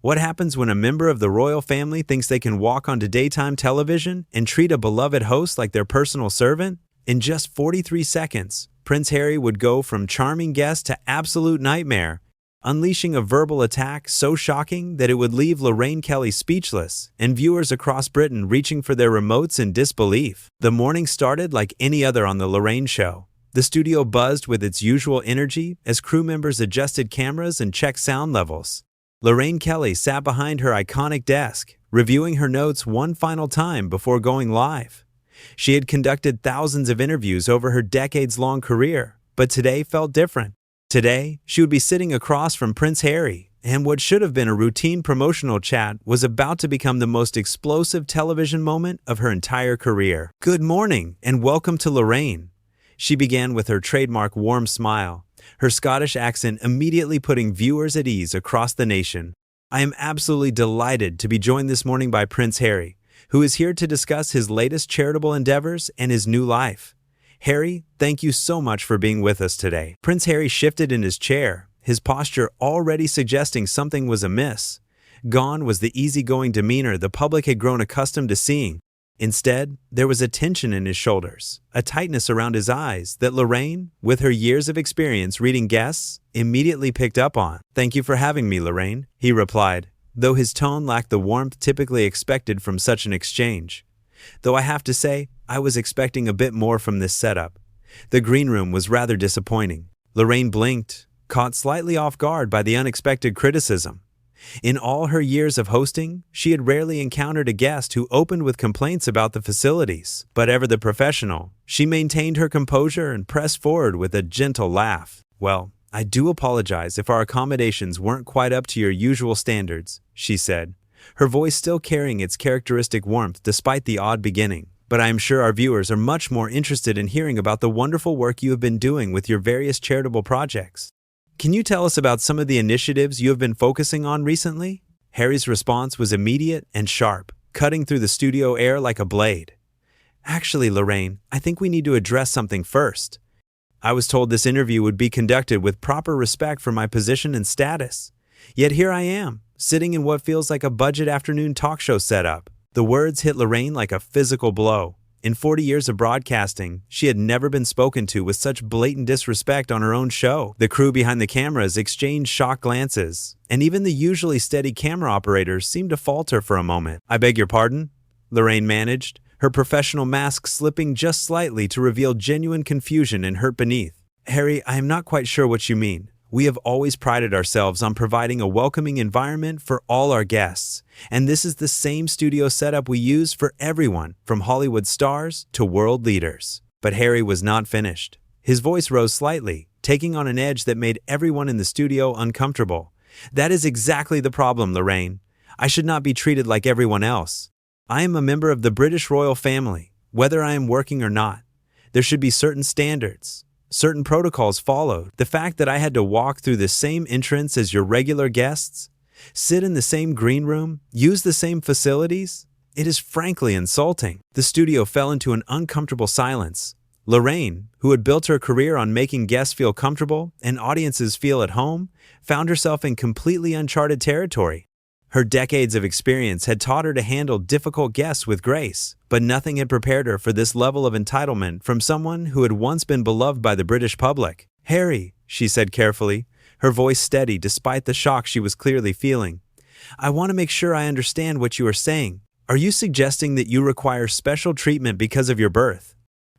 What happens when a member of the royal family thinks they can walk onto daytime television and treat a beloved host like their personal servant? In just 43 seconds, Prince Harry would go from charming guest to absolute nightmare, unleashing a verbal attack so shocking that it would leave Lorraine Kelly speechless and viewers across Britain reaching for their remotes in disbelief. The morning started like any other on the Lorraine show. The studio buzzed with its usual energy as crew members adjusted cameras and checked sound levels. Lorraine Kelly sat behind her iconic desk, reviewing her notes one final time before going live. She had conducted thousands of interviews over her decades-long career, but today felt different. Today, she would be sitting across from Prince Harry, and what should have been a routine promotional chat was about to become the most explosive television moment of her entire career. "Good morning, and welcome to Lorraine." She began with her trademark warm smile, her Scottish accent immediately putting viewers at ease across the nation. "I am absolutely delighted to be joined this morning by Prince Harry, who is here to discuss his latest charitable endeavors and his new life. Harry, thank you so much for being with us today." Prince Harry shifted in his chair, his posture already suggesting something was amiss. Gone was the easygoing demeanor the public had grown accustomed to seeing. Instead, there was a tension in his shoulders, a tightness around his eyes that Lorraine, with her years of experience reading guests, immediately picked up on. "Thank you for having me, Lorraine," he replied, though his tone lacked the warmth typically expected from such an exchange. Though I have to say, I was expecting a bit more from this setup. The green room was rather disappointing. Lorraine blinked, caught slightly off guard by the unexpected criticism. In all her years of hosting, she had rarely encountered a guest who opened with complaints about the facilities. But ever the professional, she maintained her composure and pressed forward with a gentle laugh. "Well, I do apologize if our accommodations weren't quite up to your usual standards," she said, her voice still carrying its characteristic warmth despite the odd beginning. "But I am sure our viewers are much more interested in hearing about the wonderful work you have been doing with your various charitable projects. Can you tell us about some of the initiatives you have been focusing on recently?" Harry's response was immediate and sharp, cutting through the studio air like a blade. "Actually, Lorraine, I think we need to address something first. I was told this interview would be conducted with proper respect for my position and status. Yet here I am, sitting in what feels like a budget afternoon talk show setup." The words hit Lorraine like a physical blow. In 40 years of broadcasting, she had never been spoken to with such blatant disrespect on her own show. The crew behind the cameras exchanged shocked glances, and even the usually steady camera operators seemed to falter for a moment. "I beg your pardon?" Lorraine managed, her professional mask slipping just slightly to reveal genuine confusion and hurt beneath. "Harry, I am not quite sure what you mean. We have always prided ourselves on providing a welcoming environment for all our guests, and this is the same studio setup we use for everyone, from Hollywood stars to world leaders." But Harry was not finished. His voice rose slightly, taking on an edge that made everyone in the studio uncomfortable. "That is exactly the problem, Lorraine. I should not be treated like everyone else. I am a member of the British royal family, whether I am working or not. There should be certain standards, certain protocols followed. The fact that I had to walk through the same entrance as your regular guests, sit in the same green room, use the same facilities, it is frankly insulting." The studio fell into an uncomfortable silence. Lorraine, who had built her career on making guests feel comfortable and audiences feel at home, found herself in completely uncharted territory. Her decades of experience had taught her to handle difficult guests with grace, but nothing had prepared her for this level of entitlement from someone who had once been beloved by the British public. "Harry," she said carefully, her voice steady despite the shock she was clearly feeling, "I want to make sure I understand what you are saying. Are you suggesting that you require special treatment because of your birth?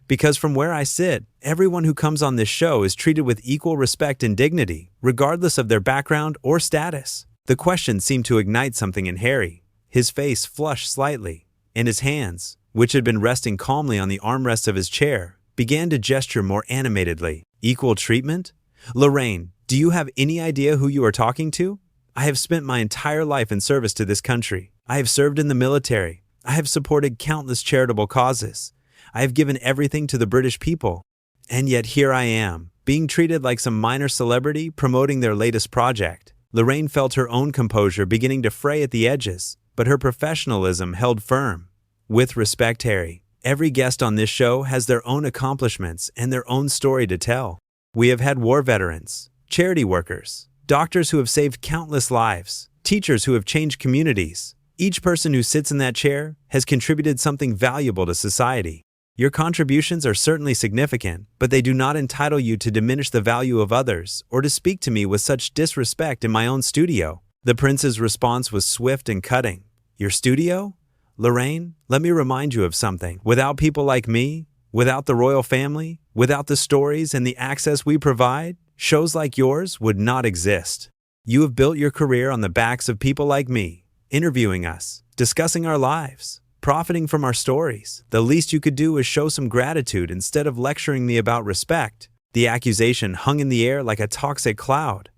Because from where I sit, everyone who comes on this show is treated with equal respect and dignity, regardless of their background or status." The question seemed to ignite something in Harry. His face flushed slightly, and his hands, which had been resting calmly on the armrests of his chair, began to gesture more animatedly. "Equal treatment? Lorraine, do you have any idea who you are talking to? I have spent my entire life in service to this country. I have served in the military. I have supported countless charitable causes. I have given everything to the British people. And yet here I am, being treated like some minor celebrity promoting their latest project." Lorraine felt her own composure beginning to fray at the edges, but her professionalism held firm. "With respect, Harry, every guest on this show has their own accomplishments and their own story to tell. We have had war veterans, charity workers, doctors who have saved countless lives, teachers who have changed communities. Each person who sits in that chair has contributed something valuable to society. Your contributions are certainly significant, but they do not entitle you to diminish the value of others or to speak to me with such disrespect in my own studio." The prince's response was swift and cutting. "Your studio? Lorraine, let me remind you of something. Without people like me, without the royal family, without the stories and the access we provide, shows like yours would not exist. You have built your career on the backs of people like me, interviewing us, discussing our lives, profiting from our stories. The least you could do is show some gratitude instead of lecturing me about respect." The accusation hung in the air like a toxic cloud.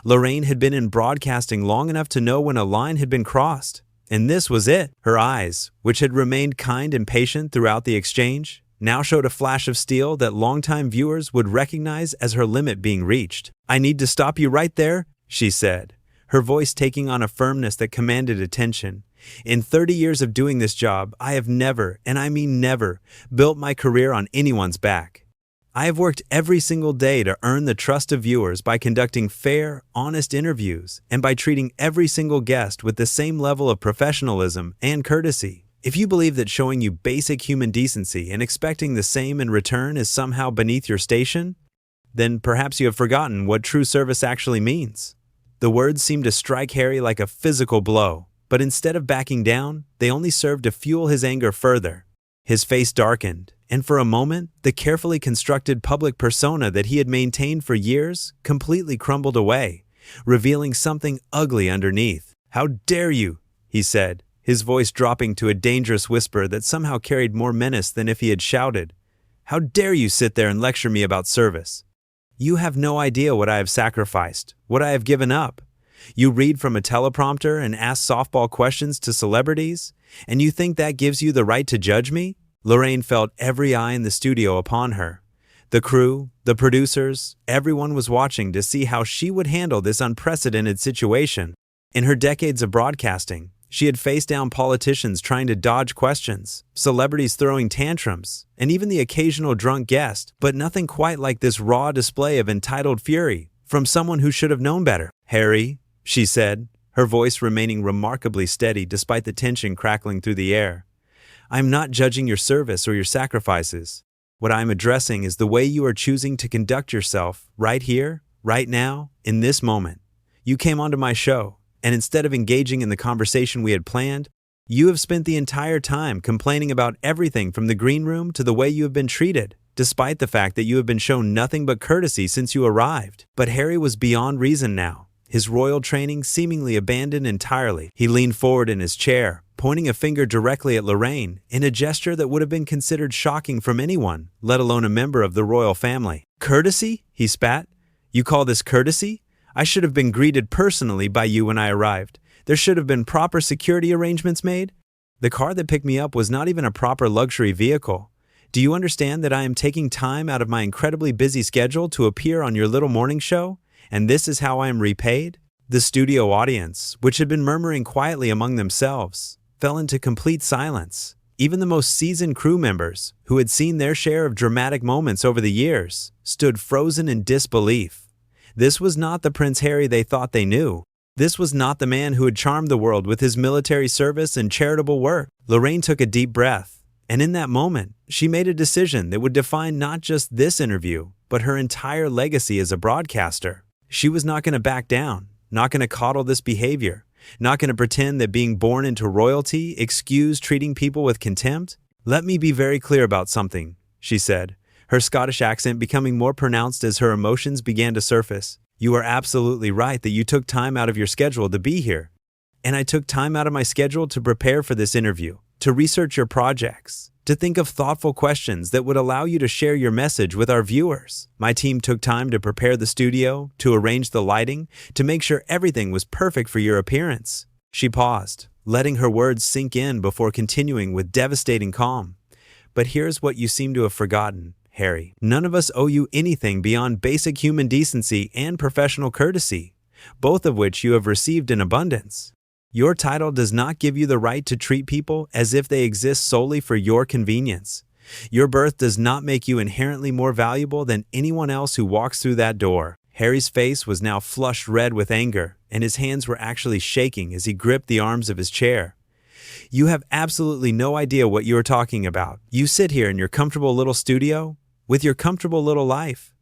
Lorraine had been in broadcasting long enough to know when a line had been crossed, and this was it. Her eyes, which had remained kind and patient throughout the exchange, now showed a flash of steel that longtime viewers would recognize as her limit being reached. "I need to stop you right there," she said, her voice taking on a firmness that commanded attention. "In 30 years of doing this job, I have never, and I mean never, built my career on anyone's back. I have worked every single day to earn the trust of viewers by conducting fair, honest interviews and by treating every single guest with the same level of professionalism and courtesy. If you believe that showing you basic human decency and expecting the same in return is somehow beneath your station, then perhaps you have forgotten what true service actually means." The words seemed to strike Harry like a physical blow, but instead of backing down, they only served to fuel his anger further. His face darkened, and for a moment, the carefully constructed public persona that he had maintained for years completely crumbled away, revealing something ugly underneath. "How dare you?" he said, his voice dropping to a dangerous whisper that somehow carried more menace than if he had shouted. "How dare you sit there and lecture me about service? You have no idea what I have sacrificed, what I have given up. You read from a teleprompter and ask softball questions to celebrities, and you think that gives you the right to judge me?" Lorraine felt every eye in the studio upon her. The crew, the producers, everyone was watching to see how she would handle this unprecedented situation. In her decades of broadcasting, she had faced down politicians trying to dodge questions, celebrities throwing tantrums, and even the occasional drunk guest, but nothing quite like this raw display of entitled fury from someone who should have known better. "Harry," she said, her voice remaining remarkably steady despite the tension crackling through the air, "I am not judging your service or your sacrifices. What I am addressing is the way you are choosing to conduct yourself right here, right now, in this moment. You came onto my show, and instead of engaging in the conversation we had planned, you have spent the entire time complaining about everything from the green room to the way you have been treated, despite the fact that you have been shown nothing but courtesy since you arrived." But Harry was beyond reason now, his royal training seemingly abandoned entirely. He leaned forward in his chair, pointing a finger directly at Lorraine in a gesture that would have been considered shocking from anyone, let alone a member of the royal family. "Courtesy?" he spat. "You call this courtesy? I should have been greeted personally by you when I arrived. There should have been proper security arrangements made. The car that picked me up was not even a proper luxury vehicle. Do you understand that I am taking time out of my incredibly busy schedule to appear on your little morning show? And this is how I am repaid?" The studio audience, which had been murmuring quietly among themselves, fell into complete silence. Even the most seasoned crew members, who had seen their share of dramatic moments over the years, stood frozen in disbelief. This was not the Prince Harry they thought they knew. This was not the man who had charmed the world with his military service and charitable work. Lorraine took a deep breath, and in that moment, she made a decision that would define not just this interview, but her entire legacy as a broadcaster. She was not going to back down, not going to coddle this behavior, not going to pretend that being born into royalty excused treating people with contempt. "Let me be very clear about something," she said, her Scottish accent becoming more pronounced as her emotions began to surface. "You are absolutely right that you took time out of your schedule to be here. And I took time out of my schedule to prepare for this interview, to research your projects, to think of thoughtful questions that would allow you to share your message with our viewers. My team took time to prepare the studio, to arrange the lighting, to make sure everything was perfect for your appearance." She paused, letting her words sink in before continuing with devastating calm. "But here's what you seem to have forgotten, Harry. None of us owe you anything beyond basic human decency and professional courtesy, both of which you have received in abundance. Your title does not give you the right to treat people as if they exist solely for your convenience. Your birth does not make you inherently more valuable than anyone else who walks through that door." Harry's face was now flushed red with anger, and his hands were actually shaking as he gripped the arms of his chair. "You have absolutely no idea what you are talking about. You sit here in your comfortable little studio, with your comfortable little life,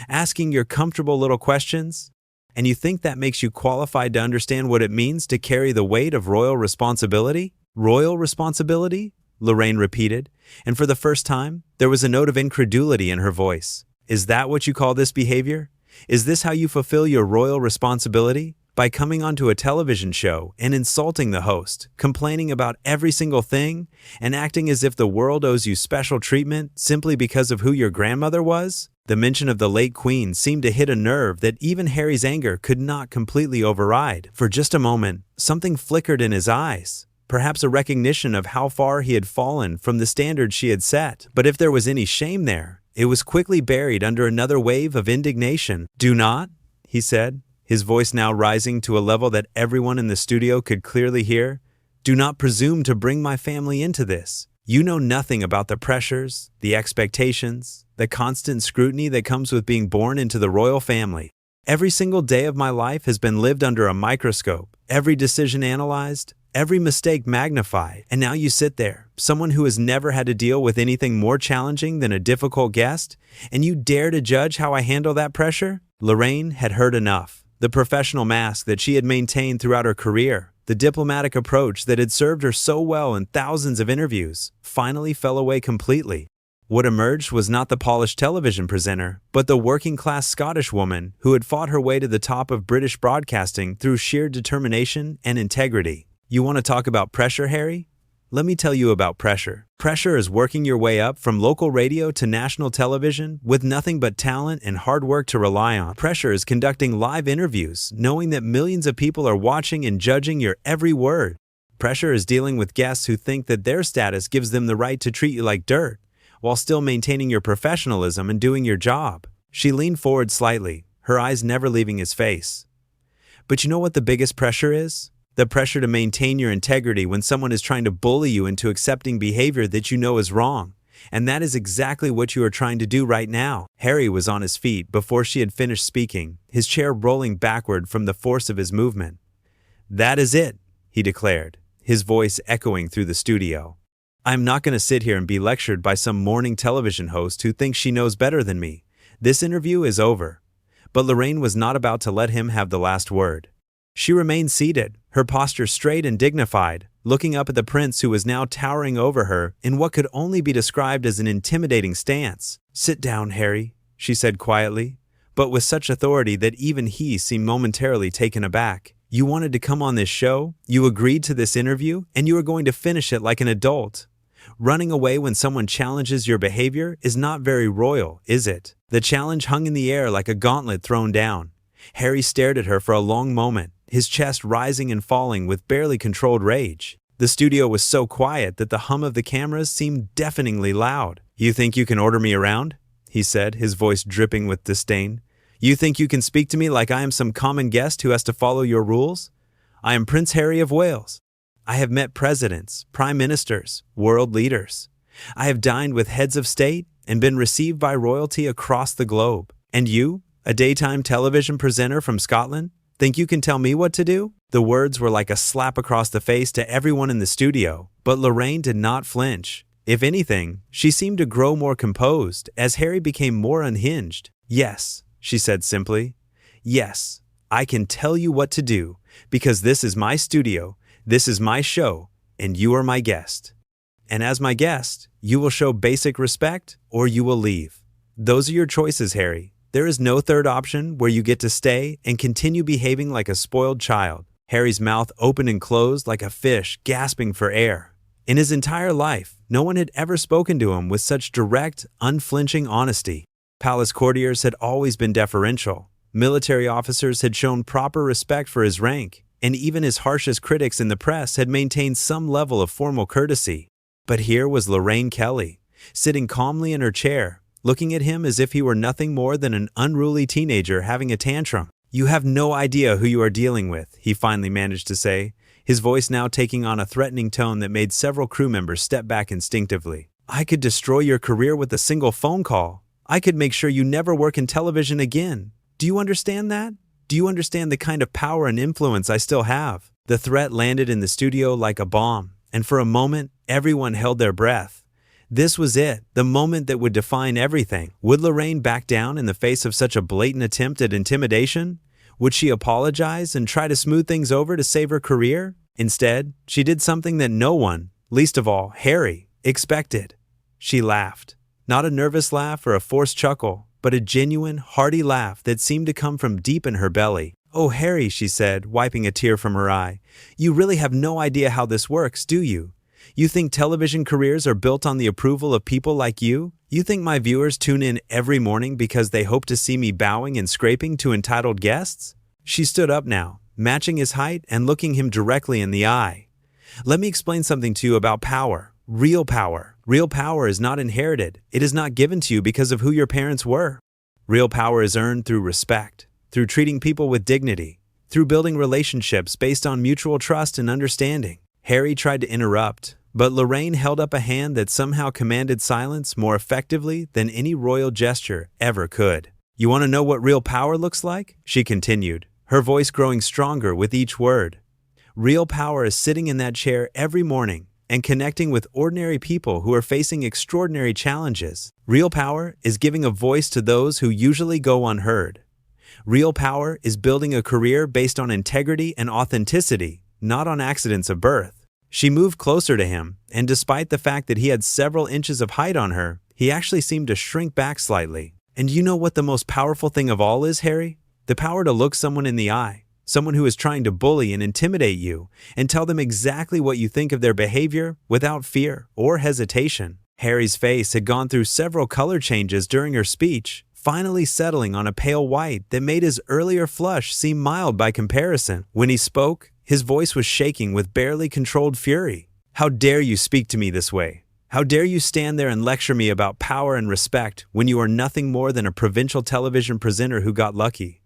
asking your comfortable little questions, and you think that makes you qualified to understand what it means to carry the weight of royal responsibility?" "Royal responsibility?" Lorraine repeated, and for the first time, there was a note of incredulity in her voice. "Is that what you call this behavior? Is this how you fulfill your royal responsibility? By coming onto a television show and insulting the host, complaining about every single thing, and acting as if the world owes you special treatment simply because of who your grandmother was?" The mention of the late queen seemed to hit a nerve that even Harry's anger could not completely override. For just a moment, something flickered in his eyes, perhaps a recognition of how far he had fallen from the standards she had set. But if there was any shame there, it was quickly buried under another wave of indignation. "Do not," he said, his voice now rising to a level that everyone in the studio could clearly hear, "do not presume to bring my family into this. You know nothing about the pressures, the expectations, the constant scrutiny that comes with being born into the royal family. Every single day of my life has been lived under a microscope, every decision analyzed, every mistake magnified, and now you sit there, someone who has never had to deal with anything more challenging than a difficult guest, and you dare to judge how I handle that pressure?" Lorraine had heard enough. The professional mask that she had maintained throughout her career, the diplomatic approach that had served her so well in thousands of interviews, finally fell away completely. What emerged was not the polished television presenter, but the working-class Scottish woman who had fought her way to the top of British broadcasting through sheer determination and integrity. "You want to talk about pressure, Harry? Let me tell you about pressure. Pressure is working your way up from local radio to national television with nothing but talent and hard work to rely on. Pressure is conducting live interviews, knowing that millions of people are watching and judging your every word. Pressure is dealing with guests who think that their status gives them the right to treat you like dirt, while still maintaining your professionalism and doing your job." She leaned forward slightly, her eyes never leaving his face. "But you know what the biggest pressure is? The pressure to maintain your integrity when someone is trying to bully you into accepting behavior that you know is wrong. And that is exactly what you are trying to do right now." Harry was on his feet before she had finished speaking, his chair rolling backward from the force of his movement. "That is it," he declared, his voice echoing through the studio. "I'm not going to sit here and be lectured by some morning television host who thinks she knows better than me. This interview is over." But Lorraine was not about to let him have the last word. She remained seated, her posture straight and dignified, looking up at the prince who was now towering over her in what could only be described as an intimidating stance. "Sit down, Harry," she said quietly, but with such authority that even he seemed momentarily taken aback. "You wanted to come on this show, you agreed to this interview, and you are going to finish it like an adult. Running away when someone challenges your behavior is not very royal, is it?" The challenge hung in the air like a gauntlet thrown down. Harry stared at her for a long moment, his chest rising and falling with barely controlled rage. The studio was so quiet that the hum of the cameras seemed deafeningly loud. "You think you can order me around?" he said, his voice dripping with disdain. "You think you can speak to me like I am some common guest who has to follow your rules? I am Prince Harry of Wales. I have met presidents, prime ministers, world leaders. I have dined with heads of state and been received by royalty across the globe. And you, a daytime television presenter from Scotland, think you can tell me what to do?" The words were like a slap across the face to everyone in the studio, but Lorraine did not flinch. If anything, she seemed to grow more composed as Harry became more unhinged. "Yes," she said simply. "Yes, I can tell you what to do, because this is my studio, this is my show, and you are my guest. And as my guest, you will show basic respect or you will leave. Those are your choices, Harry. There is no third option where you get to stay and continue behaving like a spoiled child." Harry's mouth opened and closed like a fish gasping for air. In his entire life, no one had ever spoken to him with such direct, unflinching honesty. Palace courtiers had always been deferential. Military officers had shown proper respect for his rank, and even his harshest critics in the press had maintained some level of formal courtesy. But here was Lorraine Kelly, sitting calmly in her chair, looking at him as if he were nothing more than an unruly teenager having a tantrum. "You have no idea who you are dealing with," he finally managed to say, his voice now taking on a threatening tone that made several crew members step back instinctively. "I could destroy your career with a single phone call. I could make sure you never work in television again. Do you understand that? Do you understand the kind of power and influence I still have?" The threat landed in the studio like a bomb, and for a moment, everyone held their breath. This was it, the moment that would define everything. Would Lorraine back down in the face of such a blatant attempt at intimidation? Would she apologize and try to smooth things over to save her career? Instead, she did something that no one, least of all Harry, expected. She laughed. Not a nervous laugh or a forced chuckle, but a genuine, hearty laugh that seemed to come from deep in her belly. "Oh, Harry," she said, wiping a tear from her eye, "you really have no idea how this works, do you? You think television careers are built on the approval of people like you? You think my viewers tune in every morning because they hope to see me bowing and scraping to entitled guests?" She stood up now, matching his height and looking him directly in the eye. "Let me explain something to you about power. Real power. Real power is not inherited. It is not given to you because of who your parents were. Real power is earned through respect, through treating people with dignity, through building relationships based on mutual trust and understanding." Harry tried to interrupt, but Lorraine held up a hand that somehow commanded silence more effectively than any royal gesture ever could. "You want to know what real power looks like?" she continued, her voice growing stronger with each word. "Real power is sitting in that chair every morning and connecting with ordinary people who are facing extraordinary challenges. Real power is giving a voice to those who usually go unheard. Real power is building a career based on integrity and authenticity, not on accidents of birth." She moved closer to him, and despite the fact that he had several inches of height on her, he actually seemed to shrink back slightly. "And you know what the most powerful thing of all is, Harry? The power to look someone in the eye, someone who is trying to bully and intimidate you, and tell them exactly what you think of their behavior without fear or hesitation." Harry's face had gone through several color changes during her speech, finally settling on a pale white that made his earlier flush seem mild by comparison. When he spoke, his voice was shaking with barely controlled fury. "How dare you speak to me this way? How dare you stand there and lecture me about power and respect when you are nothing more than a provincial television presenter who got lucky?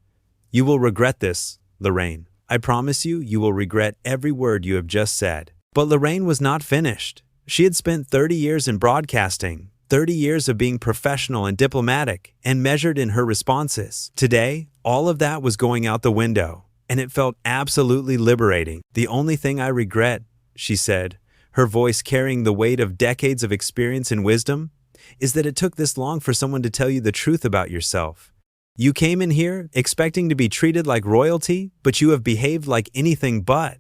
You will regret this, Lorraine. I promise you, you will regret every word you have just said." But Lorraine was not finished. She had spent 30 years in broadcasting, 30 years of being professional and diplomatic, and measured in her responses. Today, all of that was going out the window, and it felt absolutely liberating. "The only thing I regret," she said, her voice carrying the weight of decades of experience and wisdom, "is that it took this long for someone to tell you the truth about yourself. You came in here expecting to be treated like royalty, but you have behaved like anything but.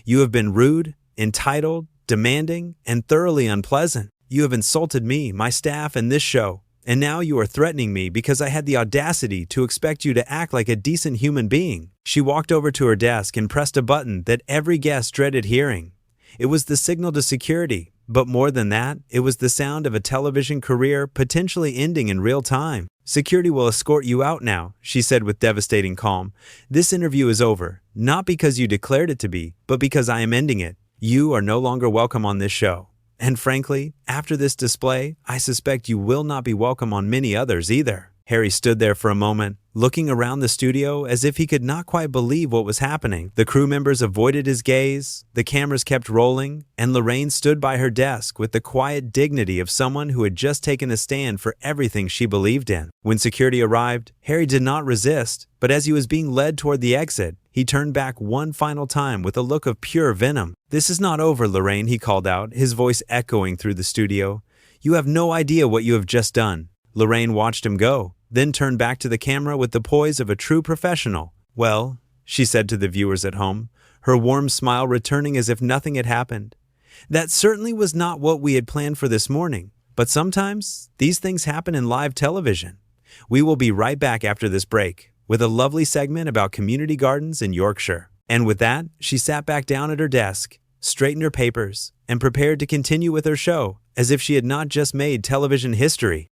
You have been rude, entitled, demanding, and thoroughly unpleasant. You have insulted me, my staff, and this show, and now you are threatening me because I had the audacity to expect you to act like a decent human being." She walked over to her desk and pressed a button that every guest dreaded hearing. It was the signal to security, but more than that, it was the sound of a television career potentially ending in real time. "Security will escort you out now," she said with devastating calm. "This interview is over, not because you declared it to be, but because I am ending it. You are no longer welcome on this show. And frankly, after this display, I suspect you will not be welcome on many others either." Harry stood there for a moment, looking around the studio as if he could not quite believe what was happening. The crew members avoided his gaze, the cameras kept rolling, and Lorraine stood by her desk with the quiet dignity of someone who had just taken a stand for everything she believed in. When security arrived, Harry did not resist, but as he was being led toward the exit, he turned back one final time with a look of pure venom. "This is not over, Lorraine," he called out, his voice echoing through the studio. "You have no idea what you have just done." Lorraine watched him go, then turned back to the camera with the poise of a true professional. "Well," she said to the viewers at home, her warm smile returning as if nothing had happened, "that certainly was not what we had planned for this morning, but sometimes these things happen in live television." We will be right back after this break with a lovely segment about community gardens in Yorkshire. And with that, she sat back down at her desk, straightened her papers, and prepared to continue with her show as if she had not just made television history.